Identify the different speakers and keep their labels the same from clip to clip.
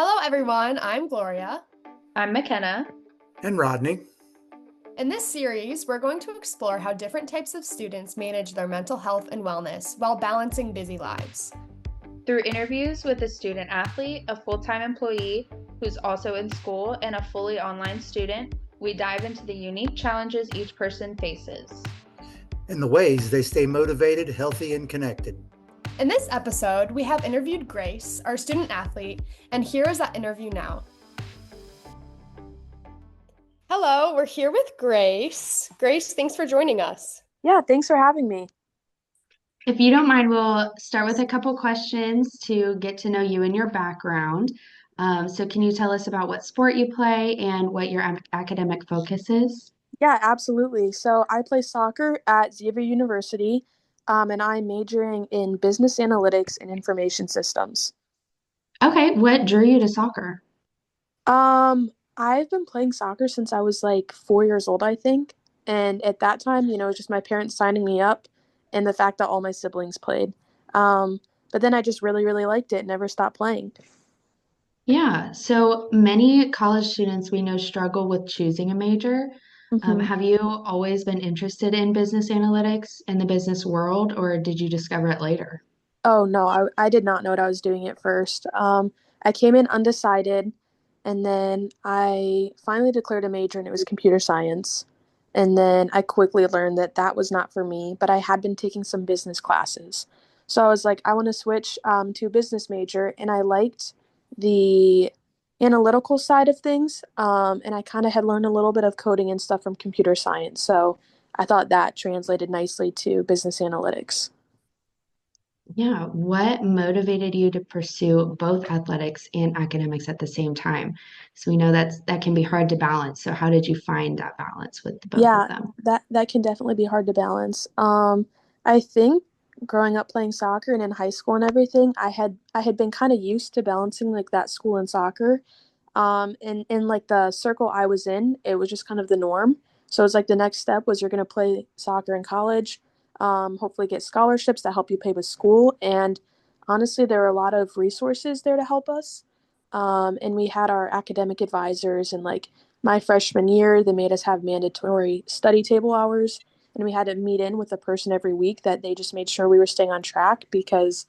Speaker 1: Hello, everyone. I'm Gloria.
Speaker 2: I'm McKenna.
Speaker 3: And Rodney.
Speaker 1: In this series, we're going to explore how different types of students manage their mental health and wellness while balancing busy lives.
Speaker 2: Through interviews with a student athlete, a full-time employee who's also in school, and a fully online student, we dive into the unique challenges each person faces.
Speaker 3: And the ways they stay motivated, healthy, and connected.
Speaker 1: In this episode, we have interviewed Grace, our student athlete, and here is that interview now. Hello, we're here with Grace. Grace, thanks for joining us.
Speaker 4: Yeah, thanks for having me.
Speaker 5: If you don't mind, we'll start with a couple questions to get to know you and your background. So can you tell us about what sport you play and what your academic focus is?
Speaker 4: Yeah, absolutely. So I play soccer at Xavier University, and I'm majoring in business analytics and information systems.
Speaker 5: Okay, what drew you to soccer?
Speaker 4: I've been playing soccer since I was like 4 years old, I think. And at that time, it was just my parents signing me up and the fact that all my siblings played. But then I just really, really liked it and never stopped playing.
Speaker 5: Yeah, so many college students we know struggle with choosing a major.
Speaker 4: Mhm.
Speaker 5: Have you always been interested in business analytics in the business world, or did you discover it later?
Speaker 4: Oh no, I did not know what I was doing at first. I came in undecided, and then I finally declared a major, and it was computer science. And then I quickly learned that that was not for me, but I had been taking some business classes. So I was like, I want to switch to a business major, and I liked the analytical side of things. And I kind of had learned a little bit of coding and stuff from computer science. So I thought that translated nicely to business analytics.
Speaker 5: Yeah, what motivated you to pursue both athletics and academics at the same time? So we know that can be hard to balance. So how did you find that balance with both of
Speaker 4: Yeah,
Speaker 5: them?
Speaker 4: that can definitely be hard to balance. I think growing up playing soccer and in high school and everything, I had been kind of used to balancing like that school and soccer. And in like the circle I was in, it was just kind of the norm. So it's like the next step was you're gonna play soccer in college, hopefully get scholarships that help you pay with school. And honestly, there were a lot of resources there to help us. And we had our academic advisors, and like my freshman year, they made us have mandatory study table hours, and we had to meet in with a person every week that they just made sure we were staying on track because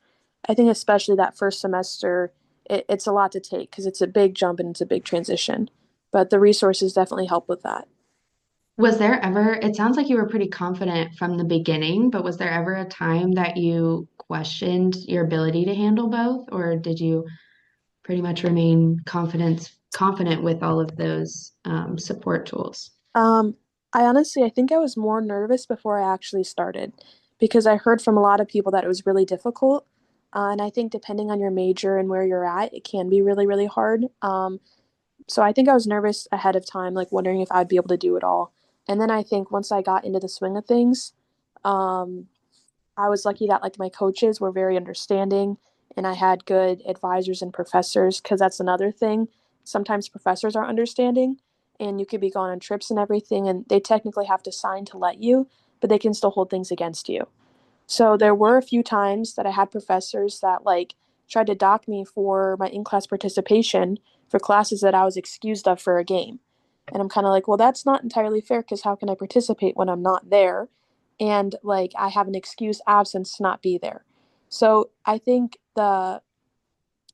Speaker 4: I think especially that first semester, it's a lot to take because it's a big jump and it's a big transition. But the resources definitely help with that.
Speaker 5: Was there ever, it sounds like you were pretty confident from the beginning, but was there ever a time that you questioned your ability to handle both, or did you pretty much remain confident with all of those support tools?
Speaker 4: Um, I think I was more nervous before I actually started because I heard from a lot of people that it was really difficult. And I think depending on your major and where you're at, it can be really, really hard. So I think I was nervous ahead of time, like wondering if I'd be able to do it all. And then I think once I got into the swing of things, um, I was lucky that like my coaches were very understanding and I had good advisors and professors because that's another thing. Sometimes professors are understanding and you could be going on trips and everything and they technically have to sign to let you, but they can still hold things against you. So there were a few times that I had professors that like tried to dock me for my in-class participation for classes that I was excused of for a game. And I'm kind of like, well, that's not entirely fair because how can I participate when I'm not there? And like I have an excuse absence to not be there. So I think the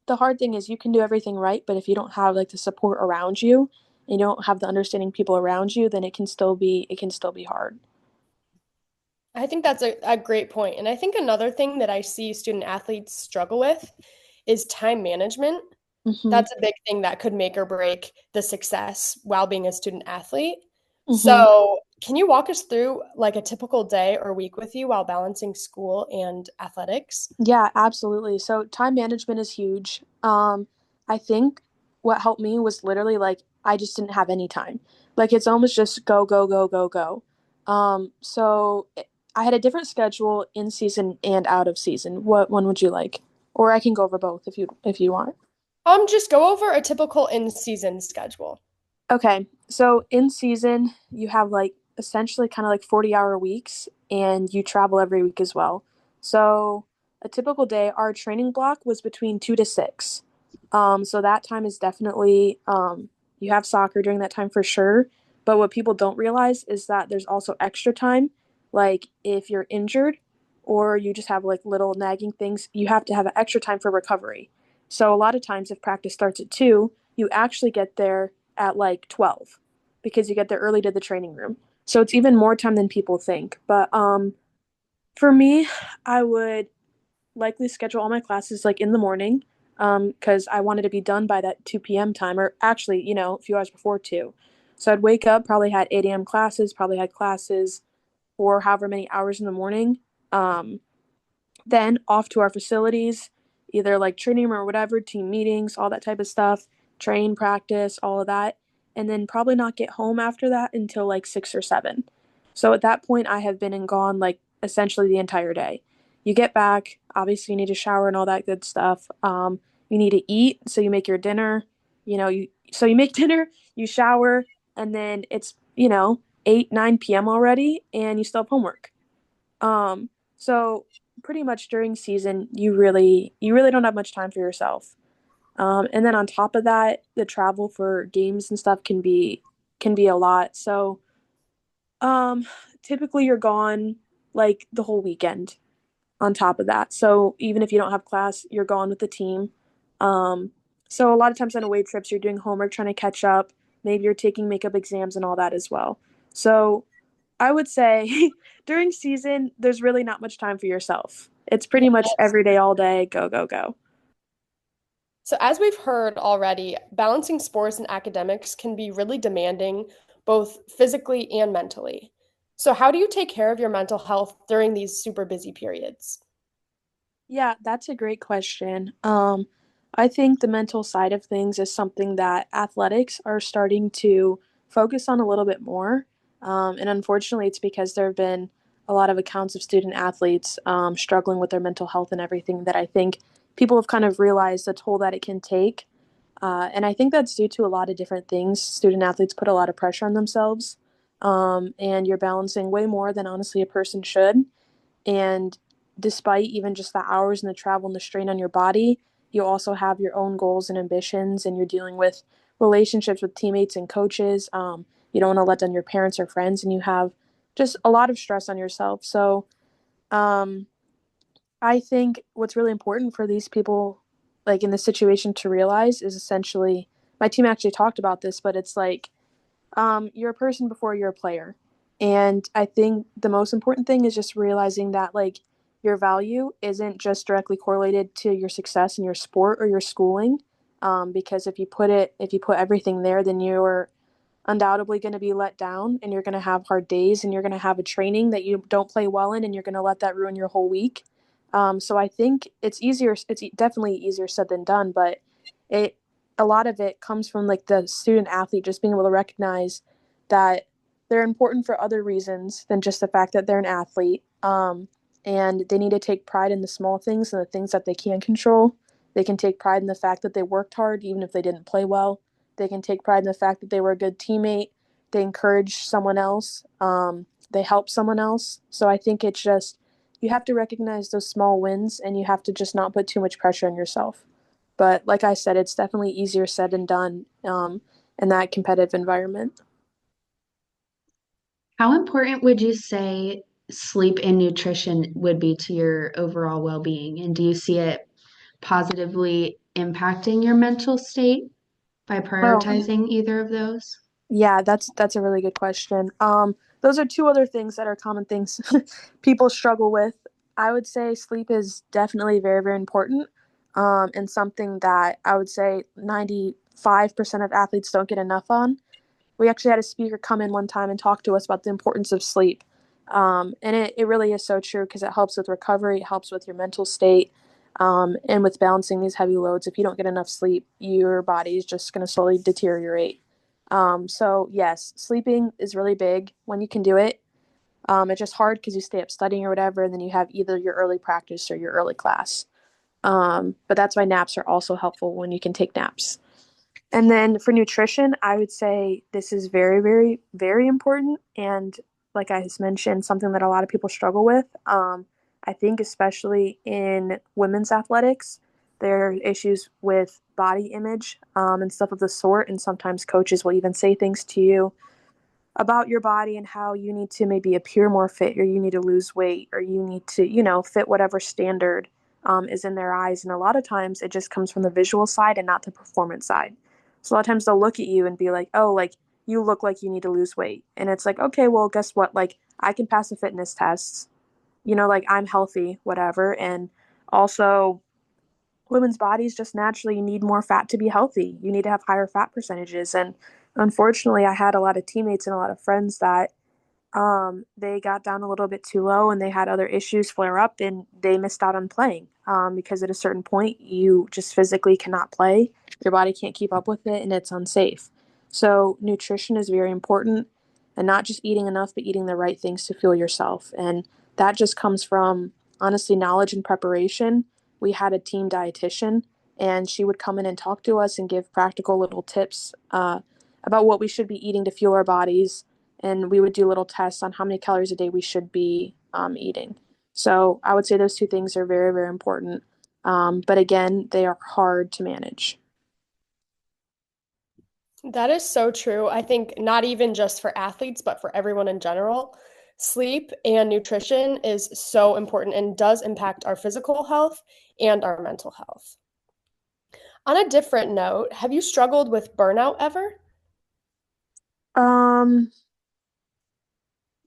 Speaker 4: hard thing is you can do everything right, but if you don't have like the support around you and you don't have the understanding people around you, then it can still be hard.
Speaker 1: I think that's a great point. And I think another thing that I see student athletes struggle with is time management.
Speaker 4: Hmm.
Speaker 1: That's a big thing that could make or break the success while being a student athlete.
Speaker 4: Hmm.
Speaker 1: So, can you walk us through like a typical day or week with you while balancing school and athletics?
Speaker 4: Yeah, absolutely. So time management is huge. I think what helped me was literally like I just didn't have any time. Like it's almost just go, go, go, go, go. I had a different schedule in season and out of season. What one would you like? Or I can go over both if you want.
Speaker 1: Just go over a typical in-season schedule.
Speaker 4: Okay. So in season, you have like essentially kind of like 40-hour weeks and you travel every week as well. So a typical day, our training block was between 2 to 6. So that time is definitely, you have soccer during that time for sure. But what people don't realize is that there's also extra time. Like if you're injured or you just have like little nagging things, you have to have an extra time for recovery. So a lot of times, if practice starts at 2, you actually get there at like 12 because you get there early to the training room. So it's even more time than people think. But for me, I would likely schedule all my classes like in the morning because I wanted to be done by that 2 p.m. time, or actually, a few hours before 2. So I'd wake up, probably had 8 a.m. classes, probably had classes for however many hours in the morning. Um, then off to our facilities, either like training room or whatever, team meetings, all that type of stuff, train, practice, all of that. And then probably not get home after that until like 6 or 7. So at that point, I have been and gone like essentially the entire day. You get back, obviously, you need to shower and all that good stuff. You need to eat. So you make your dinner, you make dinner, you shower, and then it's, 8, 9 p.m. already, and you still have homework. So pretty much during season, you really don't have much time for yourself. And then on top of that, the travel for games and stuff can be a lot. So um, typically you're gone like the whole weekend on top of that. So even if you don't have class, you're gone with the team. Um, so a lot of times on away trips, you're doing homework, trying to catch up. Maybe you're taking makeup exams and all that as well. So I would say during season, there's really not much time for yourself. It's pretty much every day, all day, go, go, go.
Speaker 1: So, as we've heard already, balancing sports and academics can be really demanding, both physically and mentally. So, how do you take care of your mental health during these super busy periods?
Speaker 4: Yeah, that's a great question. I think the mental side of things is something that athletics are starting to focus on a little bit more. And unfortunately, it's because there have been a lot of accounts of student athletes struggling with their mental health and everything that I think people have kind of realized the toll that it can take. And I think that's due to a lot of different things. Student athletes put a lot of pressure on themselves, and you're balancing way more than honestly a person should. And despite even just the hours and the travel and the strain on your body, you also have your own goals and ambitions, and you're dealing with relationships with teammates and coaches. You don't want to let down your parents or friends, and you have just a lot of stress on yourself. So, um, I think what's really important for these people, like in this situation, to realize is essentially my team actually talked about this, but it's like you're a person before you're a player. And I think the most important thing is just realizing that like your value isn't just directly correlated to your success in your sport or your schooling. Because if you put everything there, then you're undoubtedly going to be let down and you're going to have hard days and you're going to have a training that you don't play well in and you're going to let that ruin your whole week. So I think it's definitely easier said than done, but it a lot of it comes from like the student athlete just being able to recognize that they're important for other reasons than just the fact that they're an athlete. And they need to take pride in the small things and the things that they can control. They can take pride in the fact that they worked hard, even if they didn't play well. They can take pride in the fact that they were a good teammate. They encourage someone else. They help someone else. So I think it's just you have to recognize those small wins and you have to just not put too much pressure on yourself. But like I said, it's definitely easier said than done in that competitive environment.
Speaker 5: How important would you say sleep and nutrition would be to your overall well-being? And do you see it positively impacting your mental state by
Speaker 4: Oh,
Speaker 5: prioritizing either of those?
Speaker 4: yeah, that's a really good question. Those are two other things that are common things people struggle with. I would say sleep is definitely very, very important, and something that I would say 95% of athletes don't get enough on. We actually had a speaker come in one time and talk to us about the importance of sleep. And it really is so true because it helps with recovery, it helps with your mental state, and with balancing these heavy loads. If you don't get enough sleep, your body is just going to slowly deteriorate. So, yes, sleeping is really big when you can do it. It's just hard because you stay up studying or whatever, and then you have either your early practice or your early class. But that's why naps are also helpful when you can take naps. And then for nutrition, I would say this is very, very, very important. And like I just mentioned, something that a lot of people struggle with. I think, especially in women's athletics, there are issues with body image and stuff of the sort. And sometimes coaches will even say things to you about your body and how you need to maybe appear more fit, or you need to lose weight, or you need to, fit whatever standard is in their eyes. And a lot of times it just comes from the visual side and not the performance side. So a lot of times they'll look at you and be like, oh, like you look like you need to lose weight. And it's like, okay, well, guess what? Like I can pass the fitness tests, like I'm healthy, whatever. And also, women's bodies just naturally need more fat to be healthy. You need to have higher fat percentages. And unfortunately, I had a lot of teammates and a lot of friends that they got down a little bit too low and they had other issues flare up and they missed out on playing because at a certain point, you just physically cannot play. Your body can't keep up with it and it's unsafe. So, nutrition is very important, and not just eating enough, but eating the right things to fuel yourself. And that just comes from honestly knowledge and preparation. We had a team dietitian, and she would come in and talk to us and give practical little tips about what we should be eating to fuel our bodies. And we would do little tests on how many calories a day we should be eating. So I would say those two things are very, very important. But again, they are hard to manage.
Speaker 1: That is so true. I think not even just for athletes, but for everyone in general, sleep and nutrition is so important and does impact our physical health and our mental health. On a different note, have you struggled with burnout ever?
Speaker 4: Um,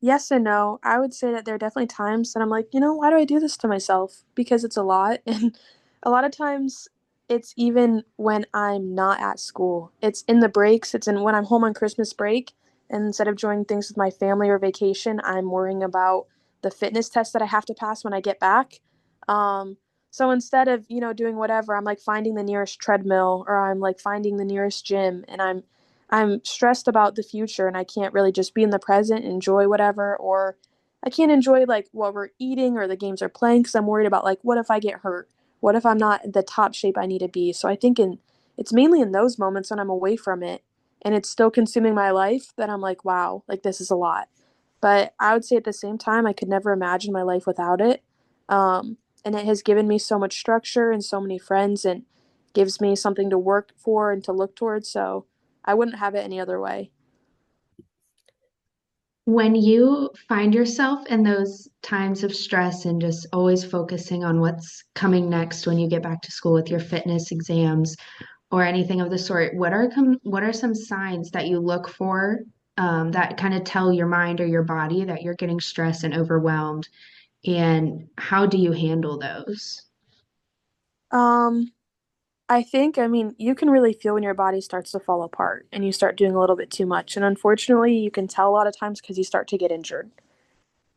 Speaker 4: Yes and no. I would say that there are definitely times that I'm like, why do I do this to myself? Because it's a lot. And a lot of times it's even when I'm not at school. It's in the breaks, it's in when I'm home on Christmas break. And instead of enjoying things with my family or vacation, I'm worrying about the fitness test that I have to pass when I get back. Um, so instead of, doing whatever, I'm like finding the nearest treadmill, or I'm like finding the nearest gym, and I'm stressed about the future and I can't really just be in the present and enjoy whatever, or I can't enjoy like what we're eating or the games are playing because I'm worried about like what if I get hurt? What if I'm not in the top shape I need to be? So I think it's mainly in those moments when I'm away from it and it's still consuming my life that I'm like, wow, like this is a lot. But I would say at the same time, I could never imagine my life without it. And it has given me so much structure and so many friends, and gives me something to work for and to look towards. So I wouldn't have it any other way.
Speaker 5: When you find yourself in those times of stress and just always focusing on what's coming next when you get back to school with your fitness exams or anything of the sort, what are some signs that you look for that kind of tell your mind or your body that you're getting stressed and overwhelmed? And how do you handle those?
Speaker 4: Um, I mean, you can really feel when your body starts to fall apart and you start doing a little bit too much. And unfortunately, you can tell a lot of times because you start to get injured.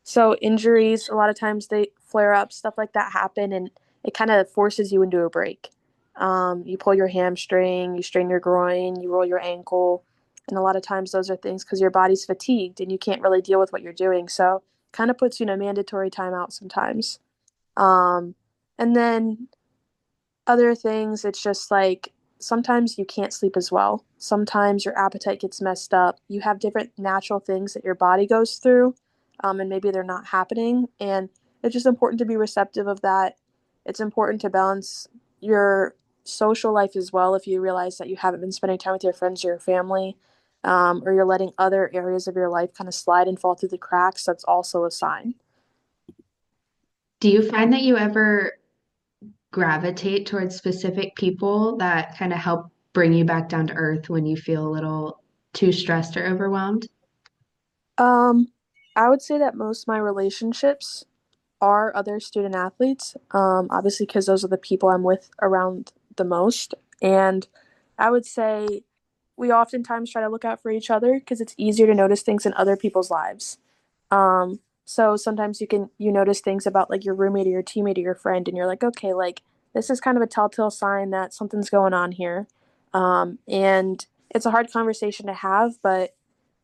Speaker 4: So injuries, a lot of times they flare up, stuff like that happen, and it kind of forces you into a break. You pull your hamstring, you strain your groin, you roll your ankle, and a lot of times those are things because your body's fatigued and you can't really deal with what you're doing. So kind of puts you in a mandatory timeout sometimes. Um, and then other things, it's just like sometimes you can't sleep as well. Sometimes your appetite gets messed up. You have different natural things that your body goes through, and maybe they're not happening. And it's just important to be receptive of that. It's important to balance your social life as well if you realize that you haven't been spending time with your friends or your family, or you're letting other areas of your life kind of slide and fall through the cracks. That's also a sign.
Speaker 5: Do you find that you ever gravitate towards specific people that kind of help bring you back down to earth when you feel a little too stressed or overwhelmed?
Speaker 4: Um, I would say that most of my relationships are other student athletes, obviously, because those are the people I'm with around the most. And I would say we oftentimes try to look out for each other because it's easier to notice things in other people's lives. So sometimes you notice things about like your roommate or your teammate or your friend, and you're like, okay, like this is kind of a telltale sign that something's going on here. And it's a hard conversation to have, but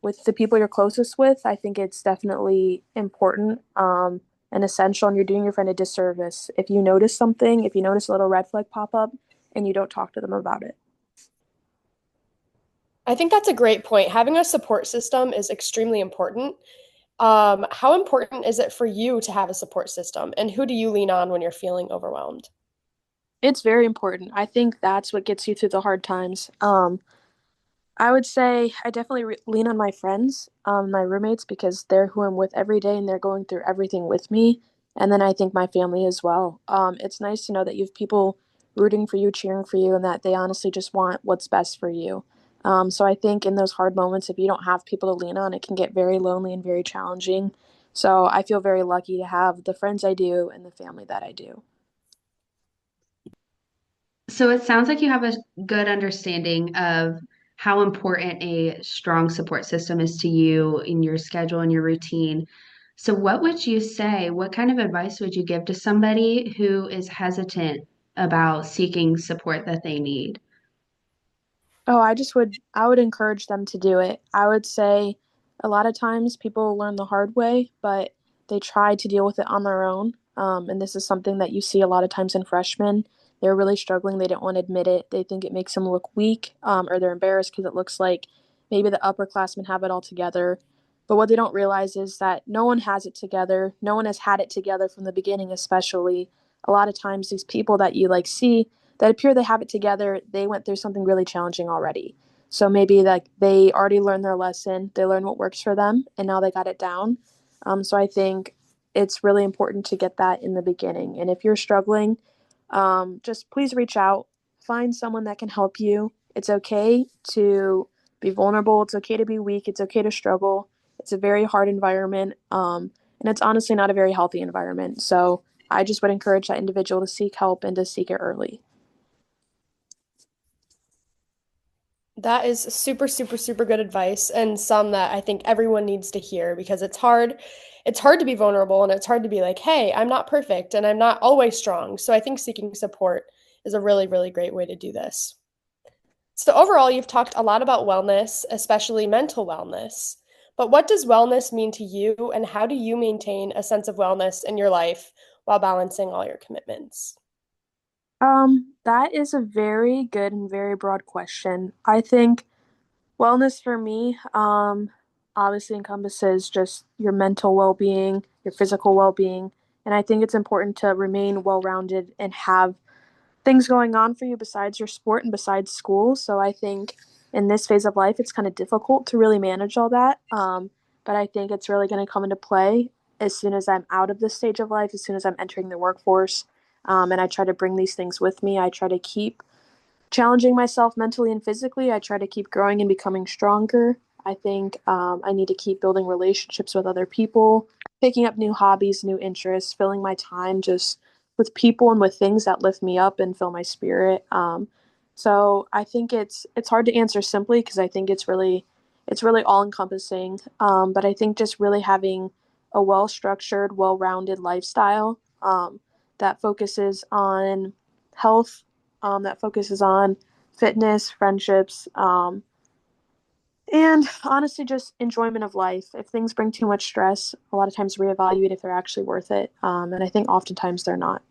Speaker 4: with the people you're closest with, I think it's definitely important and essential. And you're doing your friend a disservice if you notice something, if you notice a little red flag pop up, and you don't talk to them about it.
Speaker 1: I think that's a great point. Having a support system is extremely important. How important is it for you to have a support system, and who do you lean on when you're feeling overwhelmed?
Speaker 4: It's very important. I think that's what gets you through the hard times. I would say I definitely lean on my friends, my roommates, because they're who I'm with every day and they're going through everything with me. And then I think my family as well. It's nice to know that you have people rooting for you, cheering for you, and that they honestly just want what's best for you. So I think in those hard moments, if you don't have people to lean on, it can get very lonely and very challenging. So I feel very lucky to have the friends I do and the family that I do.
Speaker 5: So it sounds like you have a good understanding of how important a strong support system is to you in your schedule and your routine. So what would you say? What kind of advice would you give to somebody who is hesitant about seeking support that they need?
Speaker 4: Oh, I would encourage them to do it. I would say a lot of times people learn the hard way, but they try to deal with it on their own. And this is something that you see a lot of times in freshmen. They're really struggling. They don't want to admit it. They think it makes them look weak, or they're embarrassed because it looks like maybe the upperclassmen have it all together. But what they don't realize is that no one has it together. No one has had it together from the beginning, especially. A lot of times, these people that you like see that appear they have it together, they went through something really challenging already. So maybe like they already learned their lesson, they learned what works for them, and now they got it down. So I think it's really important to get that in the beginning. And if you're struggling, just please reach out, find someone that can help you. It's okay to be vulnerable. It's okay to be weak. It's okay to struggle. It's a very hard environment. And it's honestly not a very healthy environment. So I just would encourage that individual to seek help and to seek it early.
Speaker 1: That is super, super, super good advice and some that I think everyone needs to hear because it's hard. It's hard to be vulnerable and it's hard to be like, hey, I'm not perfect and I'm not always strong. So I think seeking support is a really, really great way to do this. So overall, you've talked a lot about wellness, especially mental wellness. But what does wellness mean to you and how do you maintain a sense of wellness in your life while balancing all your commitments?
Speaker 4: That is a very good and very broad question. I think wellness for me, obviously encompasses just your mental well-being, your physical well-being, and I think it's important to remain well-rounded and have things going on for you besides your sport and besides school. So I think in this phase of life, it's kind of difficult to really manage all that. But I think it's really going to come into play as soon as I'm out of this stage of life, as soon as I'm entering the workforce. And I try to bring these things with me. I try to keep challenging myself mentally and physically. I try to keep growing and becoming stronger. I think I need to keep building relationships with other people, picking up new hobbies, new interests, filling my time just with people and with things that lift me up and fill my spirit. So I think it's hard to answer simply because I think it's really all encompassing. But I think just really having a well structured, well rounded lifestyle that focuses on health, that focuses on fitness, friendships, and honestly, just enjoyment of life. If things bring too much stress, a lot of times reevaluate if they're actually worth it. And I think oftentimes they're not.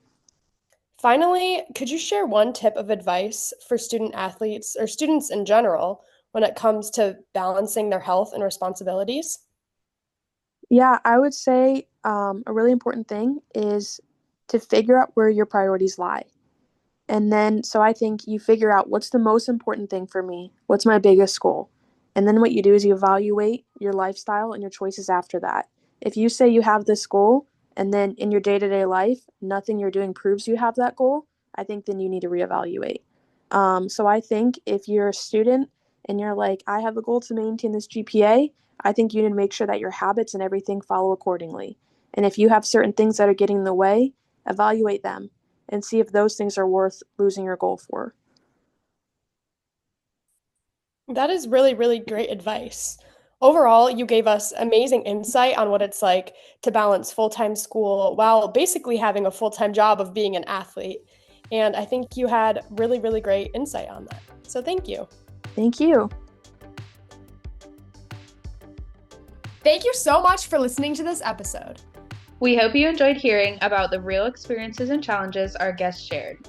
Speaker 1: Finally, could you share one tip of advice for student athletes or students in general when it comes to balancing their health and responsibilities?
Speaker 4: Yeah, I would say a really important thing is to figure out where your priorities lie. And then, so I think you figure out what's the most important thing for me, what's my biggest goal. And then what you do is you evaluate your lifestyle and your choices after that. If you say you have this goal and then in your day to day life, nothing you're doing proves you have that goal, I think then you need to reevaluate. So I think if you're a student and you're like, I have a goal to maintain this GPA, I think you need to make sure that your habits and everything follow accordingly. And if you have certain things that are getting in the way, evaluate them and see if those things are worth losing your goal for.
Speaker 1: That is really, really great advice. Overall, you gave us amazing insight on what it's like to balance full-time school while basically having a full-time job of being an athlete. And I think you had really, really great insight on that. So thank you.
Speaker 4: Thank you.
Speaker 1: Thank you so much for listening to this episode.
Speaker 2: We hope you enjoyed hearing about the real experiences and challenges our guests shared.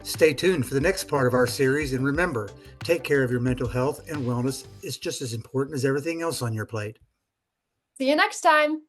Speaker 3: Stay tuned for the next part of our series, and remember, take care of your mental health and wellness is just as important as everything else on your plate.
Speaker 1: See you next time.